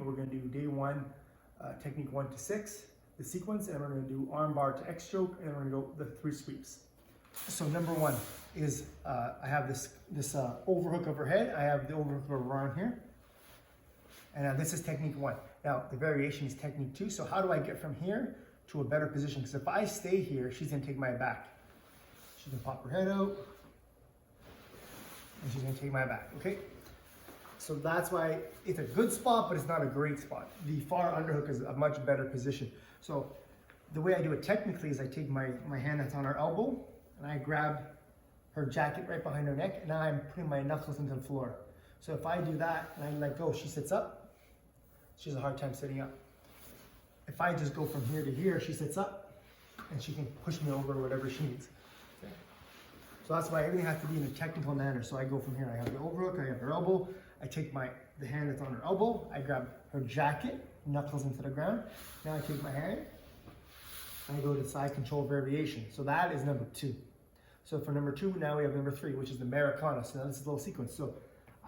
we're gonna do day one, technique 1 to 6, the sequence, and we're gonna do arm bar to X stroke, and we're gonna go the 3 sweeps. So number one is, I have this overhook overhead, I have the overhook over arm here, and now this is technique 1. Now the variation is technique 2, so how do I get from here to a better position? Because if I stay here, she's gonna take my back. She's gonna pop her head out, and she's gonna take my back, okay? So that's why it's a good spot, but it's not a great spot. The far underhook is a much better position. So the way I do it technically is I take my hand that's on her elbow, and I grab her jacket right behind her neck, and now I'm putting my knuckles into the floor. So if I do that, and I let go, she sits up. She has a hard time sitting up. If I just go from here to here, she sits up, and she can push me over whatever she needs. Okay. So that's why everything has to be in a technical manner. So I go from here, I have the overhook, I have her elbow, I take the hand that's on her elbow, I grab her jacket, knuckles into the ground. Now I take my hand, I go to side control variation. So that is number 2. So for number 2, now we have number 3, which is the Americana. So now this is a little sequence. So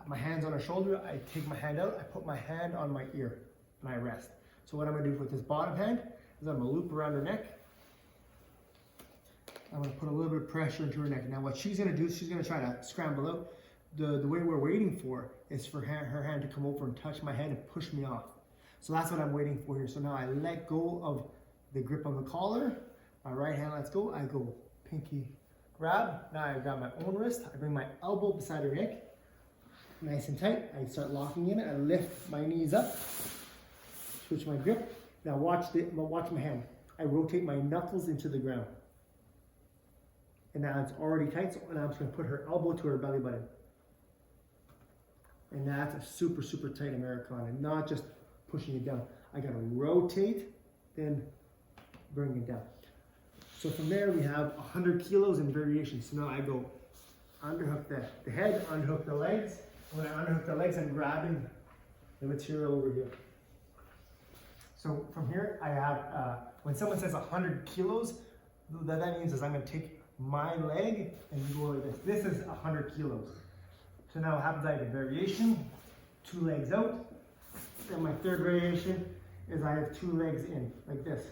my hand's on her shoulder, I take my hand out, I put my hand on my ear, and I rest. So what I'm gonna do with this bottom hand is I'm gonna loop around her neck. I'm gonna put a little bit of pressure into her neck. Now what she's gonna do is she's gonna try to scramble out. The way we're waiting for is for her hand to come over and touch my head and push me off. So that's what I'm waiting for here. So now I let go of the grip on the collar. My right hand lets go. I go pinky grab. Now I grab my own wrist. I bring my elbow beside her neck. Nice and tight. I start locking in it. I lift my knees up. Switch my grip. Now watch my hand. I rotate my knuckles into the ground. And now it's already tight. So now I'm just going to put her elbow to her belly button. And that's a super, super tight Americana, not just pushing it down. I gotta rotate, then bring it down. So from there we have 100 kilos in variation. So now I go underhook the head, underhook the legs. When I underhook the legs, I'm grabbing the material over here. So from here I have, when someone says 100 kilos, what that means is I'm gonna take my leg and go like this. This is 100 kilos. So now what happens, I have a variation, 2 legs out. And my third variation is I have 2 legs in, like this.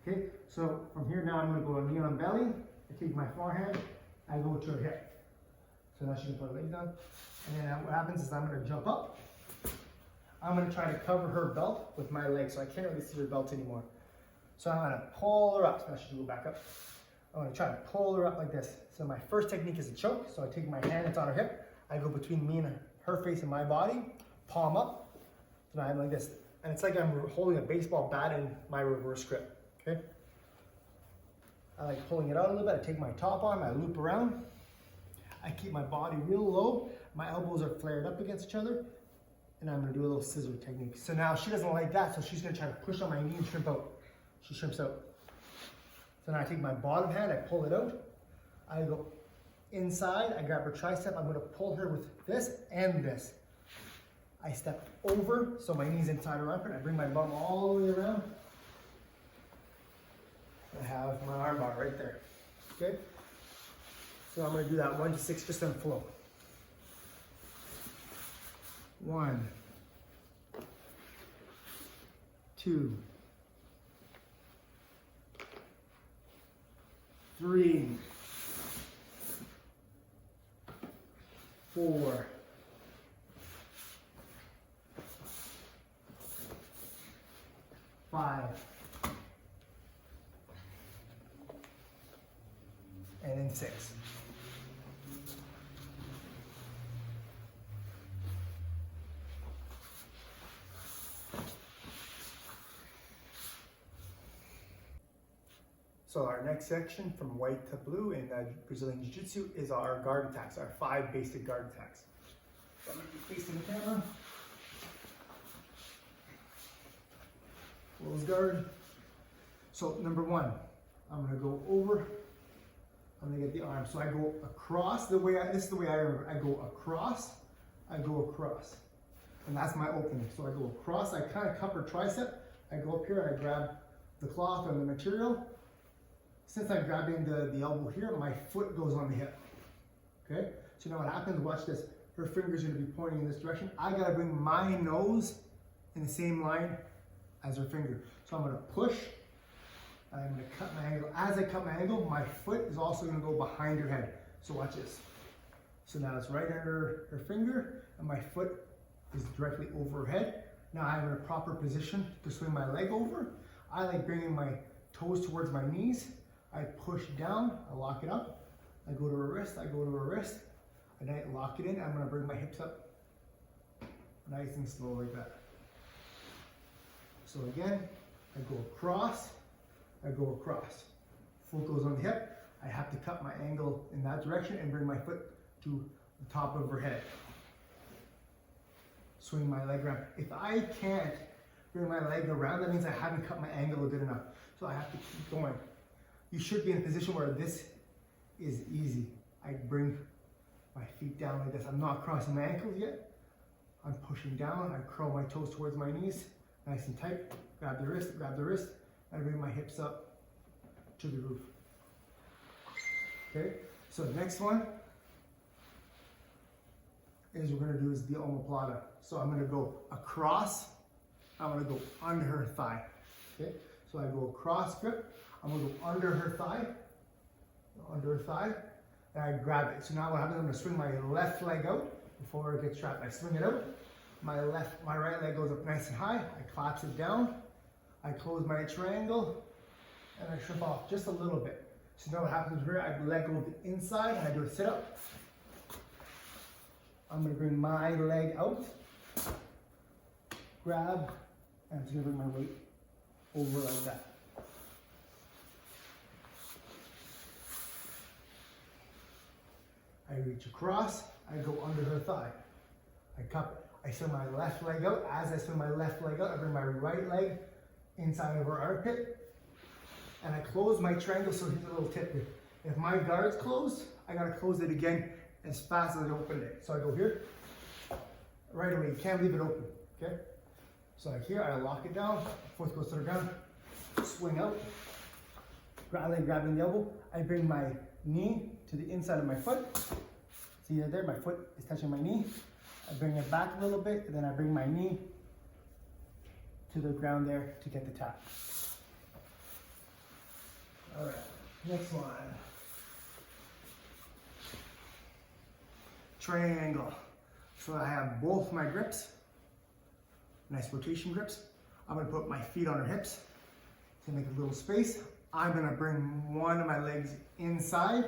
Okay, so from here now I'm gonna go knee on belly. I take my forehand, I go to her hip. So now she can put her legs down. And then what happens is I'm gonna jump up. I'm gonna try to cover her belt with my legs, so I can't really see her belt anymore. So I'm gonna pull her up. Now she can go back up. I'm gonna try to pull her up like this. So my first technique is a choke. So I take my hand that's on her hip. I go between me and her face and my body, palm up. So now I'm like this. And it's like I'm holding a baseball bat in my reverse grip, okay? I like pulling it out a little bit. I take my top arm, I loop around. I keep my body real low. My elbows are flared up against each other. And I'm gonna do a little scissor technique. So now she doesn't like that, so she's gonna try to push on my knee and shrimp out. She shrimps out. So now I take my bottom hand, I pull it out. I go inside, I grab her tricep, I'm gonna pull her with this and this. I step over, so my knee's inside her armpit, I bring my bum all the way around. I have my arm bar right there, okay? So I'm gonna do that 1 to 6 just on flow. 1, 2, 3, 4, 5, and then 6. So our next section from white to blue in Brazilian Jiu-Jitsu is our guard attacks, our 5 basic guard attacks. So I'm going to be facing the camera. Close guard. So number 1, I'm going to go over, I'm going to get the arm. So I go across, this is the way I remember. I go across, and that's my opening. So I go across, I kind of cup her tricep, I go up here and I grab the cloth or the material. Since I'm grabbing the elbow here, my foot goes on the hip, okay? So now what happens, watch this. Her finger's gonna be pointing in this direction. I gotta bring my nose in the same line as her finger. So I'm gonna push, I'm gonna cut my angle. As I cut my angle, my foot is also gonna go behind her head. So watch this. So now it's right under her finger, and my foot is directly over her head. Now I'm in a proper position to swing my leg over. I like bringing my toes towards my knees. I push down, I lock it up. I go to her wrist, I go to her wrist. And I lock it in, I'm gonna bring my hips up. Nice and slow like that. So again, I go across, I go across. Foot goes on the hip. I have to cut my angle in that direction and bring my foot to the top of her head. Swing my leg around. If I can't bring my leg around, that means I haven't cut my angle good enough. So I have to keep going. You should be in a position where this is easy. I bring my feet down like this. I'm not crossing my ankles yet. I'm pushing down. I curl my toes towards my knees, nice and tight. Grab the wrist, and I bring my hips up to the roof. Okay, so the next one is we're gonna do is the omoplata. So I'm gonna go across, I'm gonna go under her thigh. Okay, so I go across grip, I'm gonna go under her thigh, and I grab it. So now what happens, I'm gonna swing my left leg out before it gets trapped. I swing it out, my right leg goes up nice and high, I collapse it down, I close my triangle, and I shrimp off just a little bit. So now what happens here, I let go of the inside, and I do a sit up. I'm gonna bring my leg out, grab, and I'm just gonna bring my weight over like that. I reach across, I go under her thigh. I cup it. I swing my left leg out. As I swing my left leg out, I bring my right leg inside of her armpit. And I close my triangle, so here's a little tip here. If my guard's closed, I gotta close it again as fast as I opened it. So I go here, right away, you can't leave it open, okay? So like here, I lock it down, foot goes to the ground, swing out, grabbing the elbow. I bring my knee to the inside of my foot. See there, my foot is touching my knee. I bring it back a little bit, and then I bring my knee to the ground there to get the tap. All right, next one. Triangle. So I have both my grips, nice rotation grips. I'm gonna put my feet on her hips to make a little space. I'm gonna bring one of my legs inside,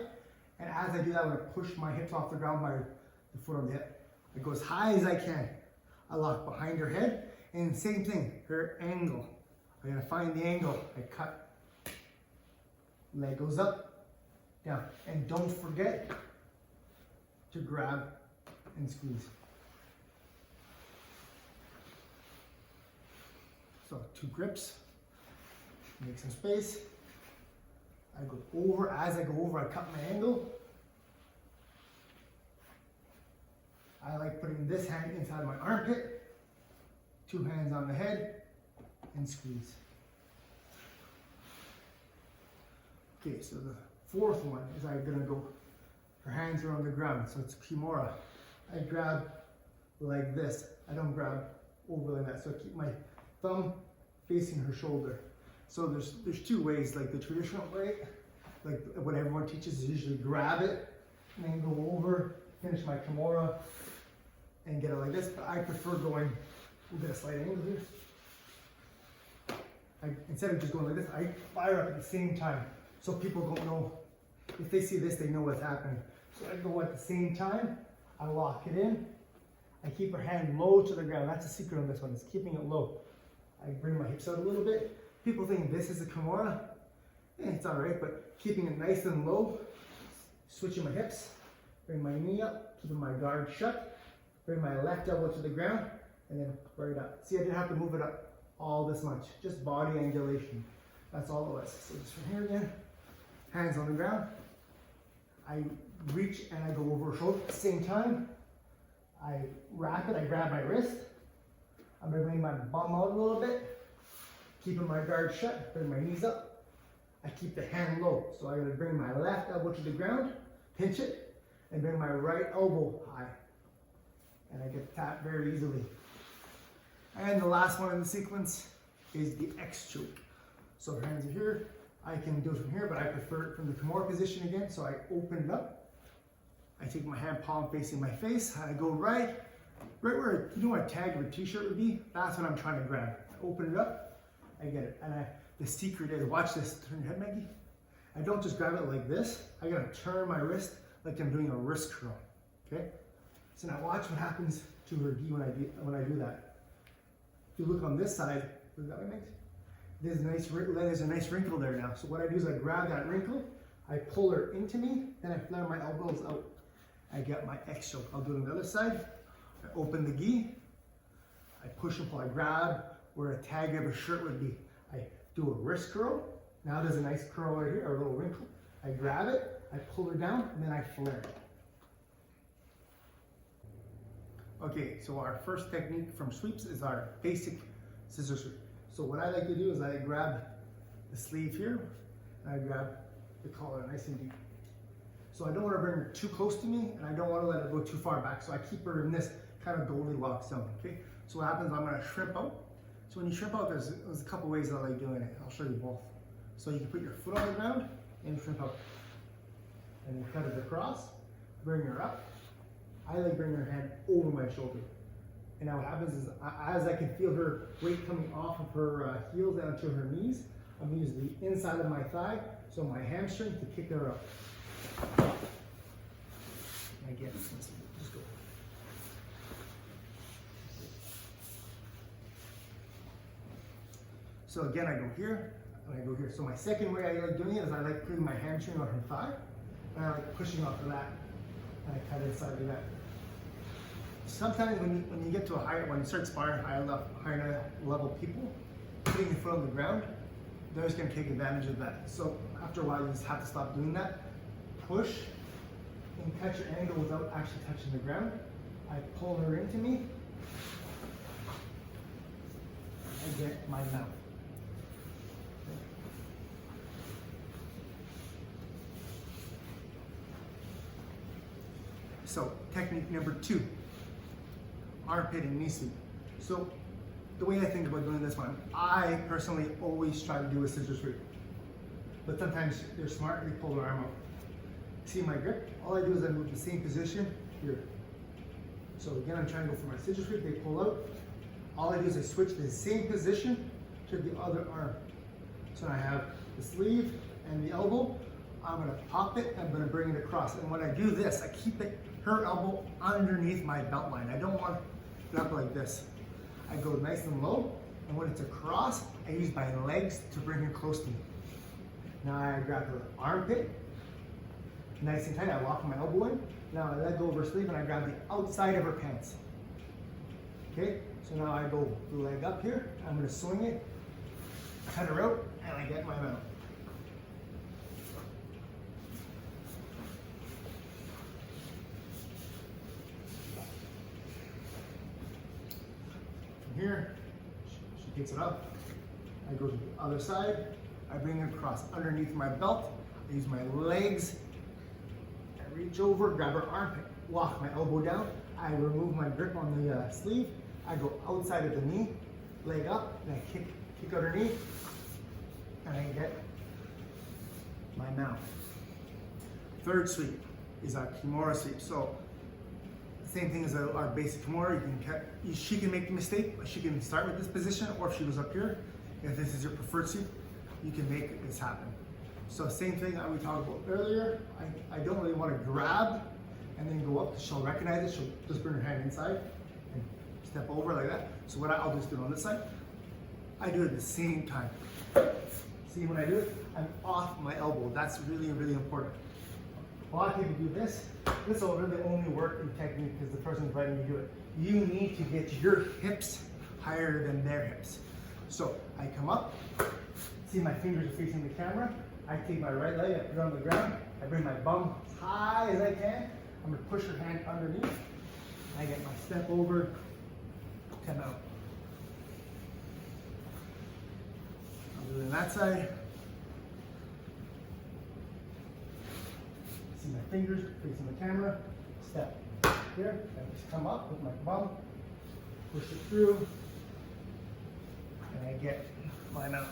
and as I do that, I'm gonna push my hips off the ground by the foot on the hip. I go as high as I can. I lock behind her head, and same thing, her angle. I'm gonna find the angle, I cut. Leg goes up, down, and don't forget to grab and squeeze. So 2 grips, make some space. I go over, as I go over, I cut my angle. I like putting this hand inside my armpit, 2 hands on the head, and squeeze. Okay, so the 4th one is I'm gonna go, her hands are on the ground, so it's Kimura. I grab like this. I don't grab over like that, so I keep my thumb facing her shoulder. So there's 2 ways, like the traditional way, like what everyone teaches is usually grab it, and then go over, finish my Kimura, and get it like this, but I prefer going, we'll get a slight angle here. Instead of just going like this, I fire up at the same time. So people don't know, if they see this, they know what's happening. So I go at the same time, I lock it in, I keep her hand low to the ground. That's the secret on this one, is keeping it low. I bring my hips out a little bit. People think this is a Kimura. It's all right, but keeping it nice and low, switching my hips, bring my knee up, keeping my guard shut, bring my left elbow to the ground, and then right up. See, I didn't have to move it up all this much, just body angulation. That's all it was. So just from here again, hands on the ground. I reach and I go over her shoulder at the same time. I wrap it, I grab my wrist. I'm gonna bring my bum out a little bit, keeping my guard shut, bring my knees up. I keep the hand low. So I'm gonna bring my left elbow to the ground, pinch it, and bring my right elbow high. And I get tapped very easily. And the last one in the sequence is the X choke. So hands are here. I can do it from here, but I prefer it from the Kimura position again. So I open it up. I take my hand palm facing my face, and I go right where, you know what a tag of a t-shirt would be? That's what I'm trying to grab. I open it up, I get it. And the secret is, watch this, turn your head, Maggie. I don't just grab it like this. I gotta turn my wrist like I'm doing a wrist curl, okay? So now watch what happens to her gi when I do that. If you look on this side, look that way, Maggie? There's a nice wrinkle there now. So what I do is I grab that wrinkle, I pull her into me, then I flare my elbows out. I get my X choke. I'll do it on the other side. I open the gi, I push and pull, I grab where a tag of a shirt would be. I do a wrist curl. Now there's a nice curl right here, or a little wrinkle. I grab it, I pull her down, and then I flare. Okay, so our first technique from sweeps is our basic scissor sweep. So what I like to do is I grab the sleeve here, and I grab the collar nice and deep. So I don't want to bring her too close to me, and I don't want to let her go too far back. So I keep her in this kind of Goldilocks zone, okay? So what happens, I'm going to shrimp out. So when you shrimp out, there's a couple ways that I like doing it. I'll show you both. So you can put your foot on the ground and shrimp out. And you cut it across, bring her up. I like bringing her hand over my shoulder. And now what happens is, as I can feel her weight coming off of her heels down to her knees, I'm going to use the inside of my thigh, so my hamstring, to kick her up. And again, just go. So again, I go here, and I go here. So my second way I like doing it is I like putting my hamstring on her thigh, and I like pushing off of that, and I cut inside of that. Sometimes when you get to when you start sparring higher level people, putting your foot on the ground, they're just going to take advantage of that. So after a while, you just have to stop doing that. Push and catch your angle without actually touching the ground. I pull her into me. I get my mount. So technique number 2. Armpit and knee sweep. So the way I think about doing this one, I personally always try to do a scissor sweep. But sometimes they're smart, they pull their arm out. See my grip? All I do is I move the same position here. So again, I'm trying to go for my scissor sweep, they pull out. All I do is I switch the same position to the other arm. So I have the sleeve and the elbow. I'm gonna pop it, I'm gonna bring it across. And when I do this, I keep her elbow underneath my belt line. I don't want it up like this. I go nice and low, and when it's across, I use my legs to bring her close to me. Now I grab her armpit, nice and tight, I lock my elbow in. Now I let go of her sleeve and I grab the outside of her pants. Okay, so now I go the leg up here, I'm gonna swing it, cut her out, and I get my mount. Here, she picks it up, I go to the other side, I bring it across underneath my belt, I use my legs, I reach over, grab her armpit, lock my elbow down, I remove my grip on the sleeve, I go outside of the knee, leg up, and I kick out her knee, and I get my mount. Third sweep is our Kimura sweep. So same thing as our basic Kimura. She can make the mistake, but she can start with this position, or if she was up here, if this is your preferred sweep, you can make this happen. So same thing that we talked about earlier. I don't really want to grab and then go up, because she'll recognize it. She'll just bring her hand inside and step over like that. So what I'll just do on this side, I do it at the same time. See, when I do it, I'm off my elbow. That's really, really important. A lot of people do this. This will really only work in technique because the person's letting you do it. You need to get your hips higher than their hips. So I come up, see my fingers are facing the camera. I take my right leg, I put it on the ground. I bring my bum as high as I can. I'm gonna push her hand underneath. I get my step over, come out. I'll do it on that side. See my fingers facing the camera. Step here, I just come up with my bum, push it through, I get my amount.